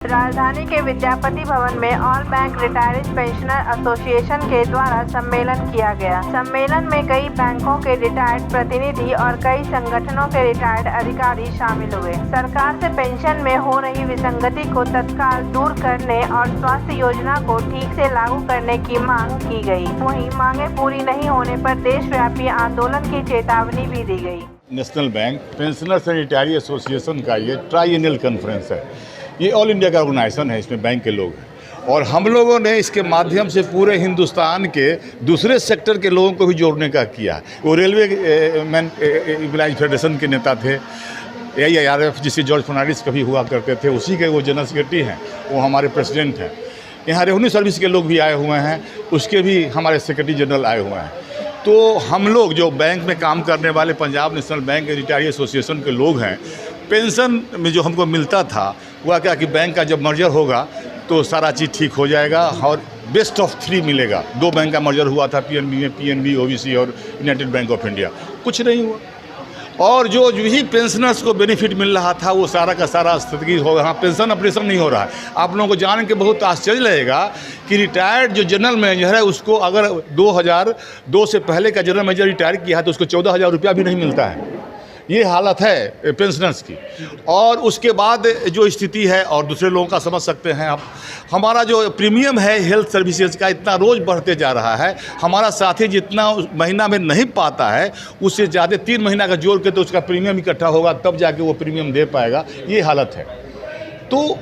राजधानी के विद्यापति भवन में all bank retired pensioner association के द्वारा सम्मेलन किया गया। सम्मेलन में कई बैंकों के रिटायर्ड प्रतिनिधि और कई संगठनों के रिटायर्ड अधिकारी शामिल हुए। सरकार से पेंशन में हो रही विसंगति को तत्काल दूर करने और स्वास्थ्य योजना को ठीक से लागू करने की मांग की गई। वहीं मांगे पूरी नहीं होने पर देशव्यापी आंदोलन की चेतावनी भी दी गई। National bank pensioners and retiree association का ये ट्राइएनियल कॉन्फ्रेंस है। ये ऑल इंडिया का ऑर्गेनाइजेशन है, इसमें बैंक के लोग हैं और हम लोगों ने इसके माध्यम से पूरे हिंदुस्तान के दूसरे सेक्टर के लोगों को भी जोड़ने का किया। वो रेलवे मैन एम्प्लॉइज फेडरेशन के नेता थे, AIRF जिससे जॉर्ज फर्नांडिस कभी हुआ करते थे, उसी के वो जनरल सेक्रेटरी हैं, वो हमारे प्रेसिडेंट हैं। यहाँ रेवेन्यू सर्विस के लोग भी आए हुए हैं, उसके भी हमारे सेक्रेटरी जनरल आए हुए हैं। तो हम लोग जो बैंक में काम करने वाले Punjab national bank retiree association के लोग हैं, पेंशन में जो हमको मिलता था हुआ क्या कि बैंक का जब मर्जर होगा तो सारा चीज़ ठीक हो जाएगा और बेस्ट ऑफ 3 मिलेगा। 2 बैंक का मर्जर हुआ था PNB में, PNB, OBC और यूनाइटेड बैंक ऑफ इंडिया, कुछ नहीं हुआ। और जो भी पेंशनर्स को बेनिफिट मिल रहा था वो सारा का सारा स्थगित हो रहा। पेंशन ऑपरेशन नहीं हो रहा है। आप लोगों को जान के बहुत आश्चर्य लगेगा कि रिटायर्ड जो जनरल मैनेजर है उसको अगर 2002 से पहले का जनरल मैनेजर रिटायर किया है तो उसको 14,000 रुपया भी नहीं मिलता है। ये हालत है पेंशनर्स की। और उसके बाद जो स्थिति है और दूसरे लोगों का समझ सकते हैं आप, हमारा जो प्रीमियम है हेल्थ सर्विसेज का इतना रोज़ बढ़ते जा रहा है। हमारा साथी जितना महीना में नहीं पाता है उससे ज़्यादा 3 महीना का जोड़ के तो उसका प्रीमियम इकट्ठा होगा, तब जाके वो प्रीमियम दे पाएगा। ये हालत है। तो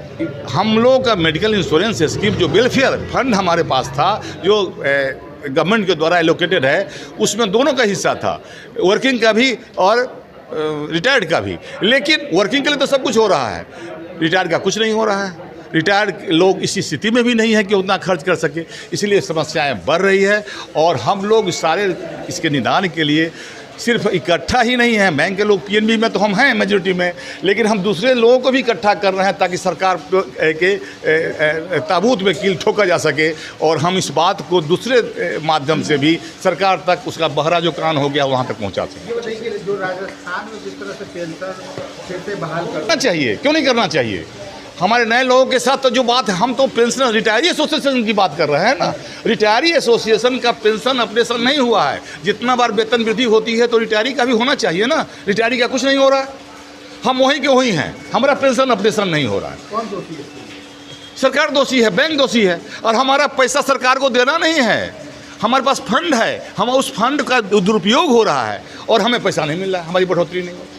हम लोग का मेडिकल इंश्योरेंस स्कीम जो वेलफेयर फंड हमारे पास था, जो गवर्नमेंट के द्वारा एलोकेटेड है, उसमें दोनों का हिस्सा था, वर्किंग का भी और रिटायर्ड का भी। लेकिन वर्किंग के लिए तो सब कुछ हो रहा है, रिटायर्ड का कुछ नहीं हो रहा है। रिटायर्ड लोग इसी स्थिति में भी नहीं है कि उतना खर्च कर सके, इसलिए समस्याएं बढ़ रही है। और हम लोग सारे इसके निदान के लिए सिर्फ इकट्ठा ही नहीं है, बैंक के लोग PNB में तो हम हैं मेजोरिटी में, लेकिन हम दूसरे लोगों को भी इकट्ठा कर रहे हैं ताकि सरकार के ताबूत में कील ठोका जा सके और हम इस बात को दूसरे माध्यम से भी सरकार तक उसका बहरा जो कान हो गया वहाँ तक पहुँचा सकें। जो राजस्थान में जिस तरह से पेंशन फिर से बहाल करना चाहिए, क्यों नहीं करना चाहिए? हमारे नए लोगों के साथ तो जो बात है, हम तो पेंशनर रिटायरी एसोसिएशन की बात कर रहे हैं ना। रिटायरी एसोसिएशन का पेंशन ऑपरेशन नहीं हुआ है। जितना बार वेतन वृद्धि होती है तो रिटायरी का भी होना चाहिए ना। रिटायरी का कुछ नहीं हो रहा है, हम वहीं के वहीं हैं, हमारा पेंशन ऑपरेशन नहीं हो रहा है। कौन दोषी है? सरकार दोषी है, बैंक दोषी है। और हमारा पैसा सरकार को देना नहीं है, हमारे पास फंड है, हम उस फंड का दुरुपयोग हो रहा है और हमें पैसा नहीं मिल रहा है, हमारी बढ़ोतरी नहीं हो।